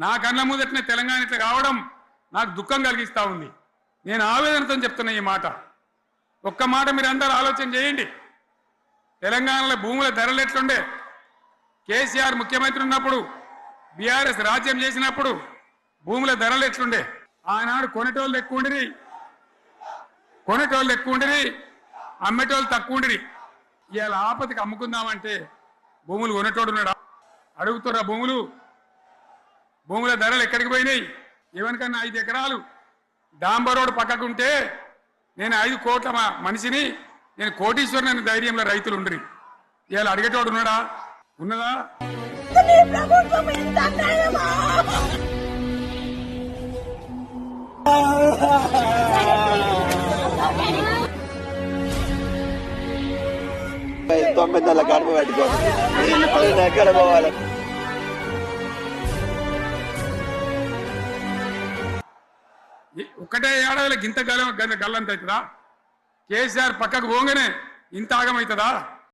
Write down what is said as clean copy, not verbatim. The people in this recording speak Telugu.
నా కళ్ళ ముందటనే తెలంగాణ ఇట్లా కావడం నాకు దుఃఖం కలిగిస్తా ఉంది. నేను ఆవేదనతో చెప్తున్నా ఈ మాట. ఒక్క మాట మీరు అందరూ ఆలోచన చేయండి. తెలంగాణలో భూముల ధరలు ఎట్లుండే? కేసీఆర్ ముఖ్యమంత్రి ఉన్నప్పుడు, బీఆర్ఎస్ రాజ్యం చేసినప్పుడు భూముల ధరలు ఎట్లుండే? ఆనాడు కొనేటోళ్ళు ఎక్కువ ఉండిరి, అమ్మేటోళ్ళు తక్కువ ఉండిరి. ఇవాళ ఆపదకి అమ్ముకుందామంటే భూములు కొనేటోడు ఉన్నాడా? అడుగుతున్నా భూముల ధరలు ఎక్కడికి పోయినాయి? ఎవరికన్నా 5 ఎకరాలు డాంబర్ రోడ్ పక్కకుంటే నేను 5 కోట్ల మనిషిని, నేను కోటీశ్వరుని అనే ధైర్యంలో రైతులు ఉండరు. ఇవాళ అడిగేటోడు ఉన్నాడా? ఉన్నదా? తొమ్మిది నెలల గడుపు పెట్టుకోండి, ఎక్కడ పోవాలి? ఒక్కటే ఏడాదిలో గింత గల్లంత అవుతుందా? కేసీఆర్ పక్కకు పోగానే ఇంత ఆగమవుతుందా?